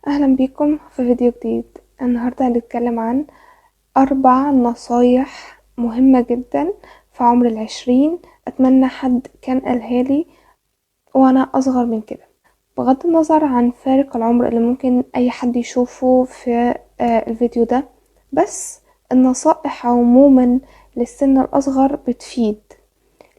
اهلا بيكم في فيديو جديد. النهاردة هنتكلم عن 4 نصايح مهمة جدا في عمر 20. اتمنى حد كان قالها لي وانا اصغر من كده، بغض النظر عن فارق العمر اللي ممكن اي حد يشوفه في الفيديو ده. بس النصائح عموما للسن الاصغر بتفيد،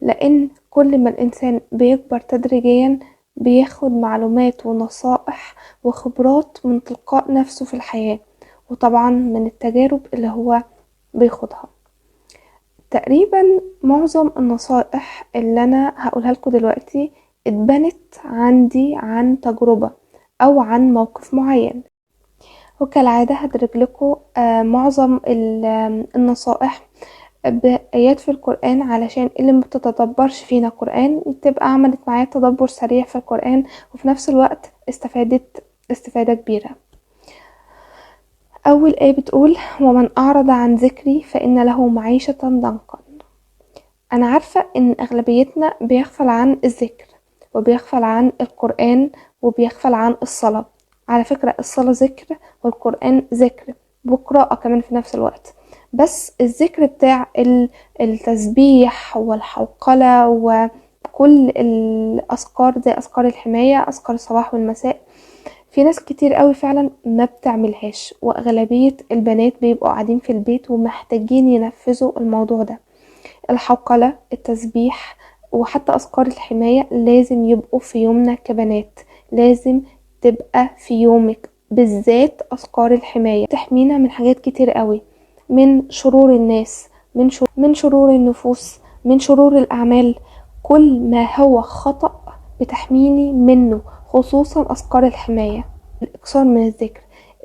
لان كل ما الانسان بيكبر تدريجيا بياخد معلومات ونصائح وخبرات من تلقاء نفسه في الحياة، وطبعا من التجارب اللي هو بيخوضها. تقريبا معظم النصائح اللي انا هقولها لكم دلوقتي اتبنت عندي عن تجربة او عن موقف معين، وكالعادة هدرج لكم معظم النصائح بآيات في القرآن، علشان اللي ما بتتدبرش فينا القرآن تبقى عملت معايا تدبر سريع في القرآن، وفي نفس الوقت استفادت استفادة كبيرة. أول آية بتقول: ومن أعرض عن ذكري فإن له معيشة ضنكا. أنا عارفة إن أغلبيتنا بيغفل عن الذكر وبيغفل عن القرآن وبيغفل عن الصلاة. على فكرة الصلاة ذكر والقرآن ذكر وقراءة كمان في نفس الوقت، بس الذكر بتاع التسبيح والحوقلة وكل الأذكار زي أذكار الحماية، أذكار الصباح والمساء، في ناس كتير قوي فعلا ما بتعملهاش، وأغلبية البنات بيبقوا قاعدين في البيت ومحتاجين ينفذوا الموضوع ده. الحوقلة، التسبيح، وحتى أذكار الحماية لازم يبقوا في يومنا كبنات، لازم تبقى في يومك، بالذات أذكار الحماية تحمينا من حاجات كتير قوي، من شرور الناس، من شرور النفوس، من شرور الأعمال. كل ما هو خطأ بتحميني منه، خصوصا أذكار الحماية. الإكثار من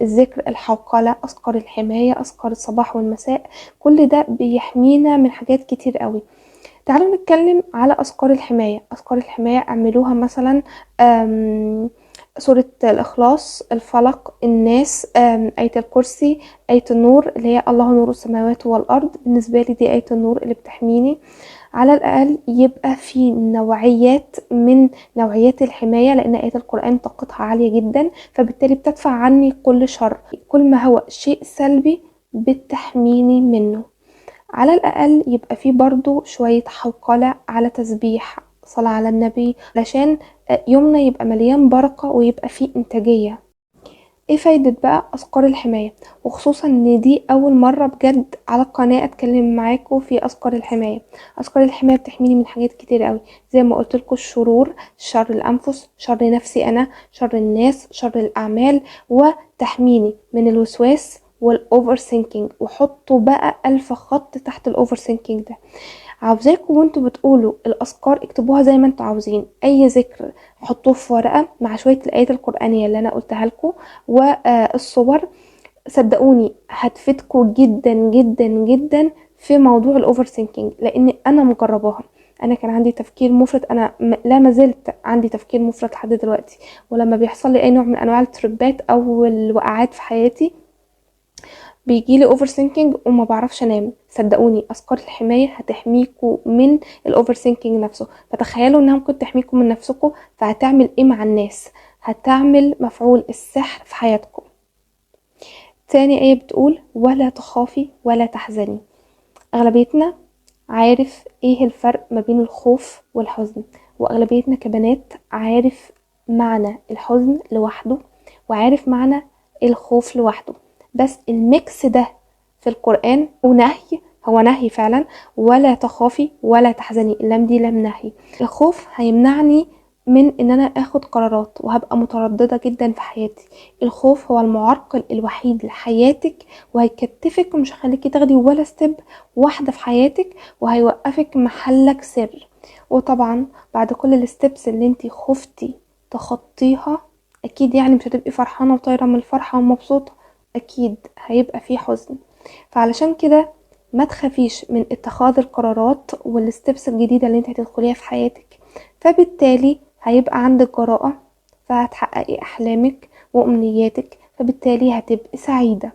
الذكر، الحوقلة، أذكار الحماية، أذكار الصباح والمساء، كل ده بيحمينا من حاجات كتير قوي. تعالوا نتكلم على أذكار الحماية. أذكار الحماية اعملوها مثلا سورة الإخلاص، الفلق، الناس، آية الكرسي، آية النور اللي هي الله نور السماوات والأرض. بالنسبة لي دي آية النور اللي بتحميني. على الأقل يبقى في نوعيات من نوعيات الحماية، لأن آيات القرآن طاقتها عالية جدا، فبالتالي بتدفع عني كل شر. كل ما هو شيء سلبي بتحميني منه. على الأقل يبقى في برضو شوية حوقلة على تسبيح، صلاة على النبي، علشان يومنا يبقى مليان بركة ويبقى فيه إنتاجية. ايه فايدة بقى أذكار الحماية؟ وخصوصا ان دي أول مرة بجد على القناة أتكلم معاكم في أذكار الحماية. أذكار الحماية بتحميني من حاجات كتير قوي، زي ما قلت لكم: الشرور، شر الأنفس، شر نفسي أنا، شر الناس، شر الأعمال، وتحميني من الوسواس والاوفر ثينكينج. وحطوا بقى 1000 خط تحت الاوفر ثينكينج ده. عاوزاكم وانتوا بتقولوا الاذكار اكتبوها زي ما انتوا عاوزين، اي ذكر حطوه في ورقه مع شويه الايات القرانيه اللي انا قلتها لكم والصور. صدقوني هتفيدكم جدا جدا جدا في موضوع الاوفر ثينكينج، لان انا مجرباها. انا كان عندي تفكير مفرط، انا لا ما زلت عندي تفكير مفرط لحد دلوقتي، ولما بيحصل لي اي نوع من انواع التربات او الوقعات في حياتي بيجيلي اوفر ثينكينج وما بعرفش انام. صدقوني اذكار الحمايه هتحميكوا من الاوفر ثينكينج نفسه. فتخيلوا انها ممكن تحميكم من نفسكم، فهتعمل ايه مع الناس؟ هتعمل مفعول السحر في حياتكم. تاني ايه بتقول: ولا تخافي ولا تحزني. اغلبيتنا عارف ايه الفرق ما بين الخوف والحزن، واغلبيتنا كبنات عارف معنى الحزن لوحده وعارف معنى الخوف لوحده. بس الميكس ده في القرآن هو نهي فعلا. ولا تخافي ولا تحزني، اللام دي لام نهي. الخوف هيمنعني من ان انا اخد قرارات وهبقى مترددة جدا في حياتي. الخوف هو المعرقل الوحيد لحياتك، وهيكتفك ومش هيخليكي تاخدي ولا ستيب واحدة في حياتك، وهيوقفك محلك سر. وطبعا بعد كل الستبس اللي انتي خفتي تخطيها، اكيد يعني مش هتبقي فرحانة وطايرة من الفرحة ومبسوطة، اكيد هيبقى في حزن. فعلشان كده ما تخافيش من اتخاذ القرارات والستبس الجديدة اللي انت هتدخليها في حياتك، فبالتالي هيبقى عندك جراءة، فهتحققي احلامك وامنياتك، فبالتالي هتبقي سعيدة.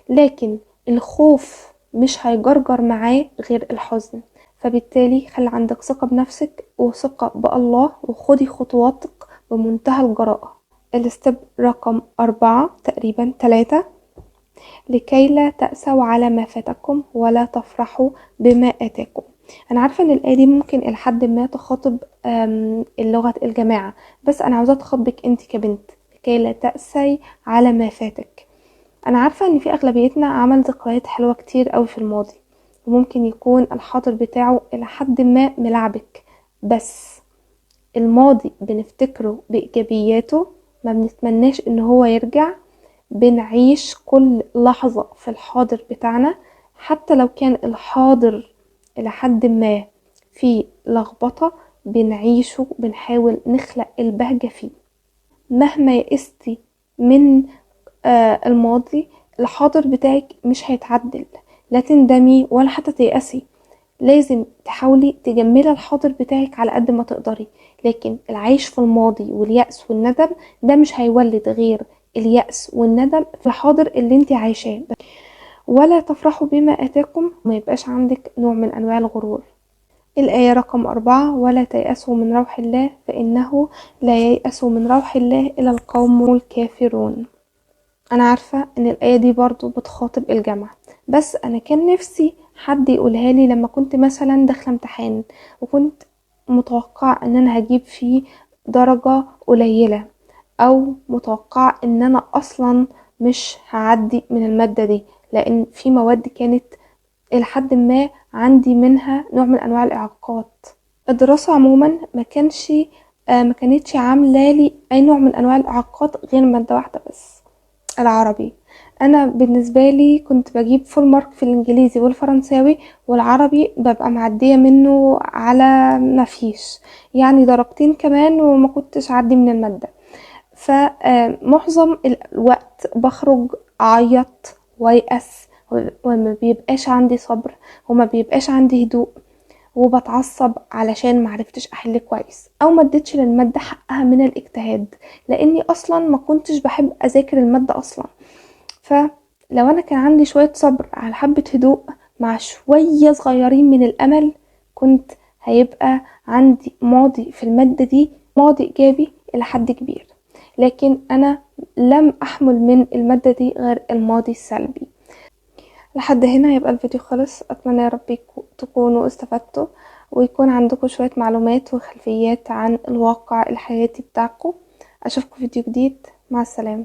لكن الخوف مش هيجرجر معاه غير الحزن. فبالتالي خلي عندك ثقة بنفسك وثقة بالله، وخدي خطواتك بمنتهى الجراءة. الستيب رقم 4 تقريبا 3، لكي لا تأسوا على ما فاتكم ولا تفرحوا بما آتاكم. أنا عارفة إن الآية دي ممكن إلى حد ما تخاطب اللغة الجماعة، بس أنا عاوزة تخاطبك أنت كبنت، لكي لا تأسي على ما فاتك. أنا عارفة إن في أغلبيتنا عمل ذكريات حلوة كتير أوي في الماضي، وممكن يكون الحاضر بتاعه إلى حد ما ملعبك، بس الماضي بنفتكره بإيجابياته، ما بنتمناش إن هو يرجع. بنعيش كل لحظة في الحاضر بتاعنا، حتى لو كان الحاضر إلى حد ما في لخبطة بنعيشه، بنحاول نخلق البهجة فيه. مهما يئستي من الماضي، الحاضر بتاعك مش هيتعدل، لا تندمي ولا حتى تيأسي. لازم تحاولي تجملي الحاضر بتاعك على قد ما تقدري، لكن العيش في الماضي واليأس والندم ده مش هيولد غير اليأس والندم في الحاضر اللي انت عايشاه. ولا تفرحوا بما آتاكم، ما يبقاش عندك نوع من أنواع الغرور. الآية رقم 4: ولا تيأسوا من روح الله فإنه لا ييأس من روح الله إلا القوم الكافرون. أنا عارفة إن الآية دي برضو بتخاطب الجامعة، بس أنا كان نفسي حد يقولها لي لما كنت مثلا داخلة امتحان وكنت متوقع إن أنا هجيب فيه درجة قليلة، أو متوقع إن أنا أصلا مش هعدي من المادة دي، لأن في مواد كانت إلى حد ما عندي منها نوع من أنواع الإعاقات. الدراسة عموما ما كانتش عاملة لي أي نوع من أنواع الإعاقات غير مادة واحدة بس، العربي. انا بالنسبه لي كنت بجيب فول مارك في الانجليزي والفرنساوي، والعربي ببقى معديه منه على ما فيش، يعني درجتين كمان وما كنتش عدي من الماده. فمعظم الوقت بخرج اعيط ويأس، وما بيبقاش عندي صبر وما بيبقاش عندي هدوء، وبتعصب علشان معرفتش احل كويس او ما اديتش للماده حقها من الاجتهاد، لاني اصلا ما كنتش بحب اذاكر الماده اصلا. فلو انا كان عندي شويه صبر على حبه هدوء مع شويه صغيرين من الامل، كنت هيبقى عندي ماضي في الماده دي ماضي ايجابي الى حد كبير. لكن انا لم احمل من الماده دي غير الماضي السلبي. لحد هنا يبقى الفيديو خلص. اتمنى يا رب تكونوا استفدتوا، ويكون عندكم شوية معلومات وخلفيات عن الواقع الحياتي بتاعكم. اشوفكم فيديو جديد، مع السلامة.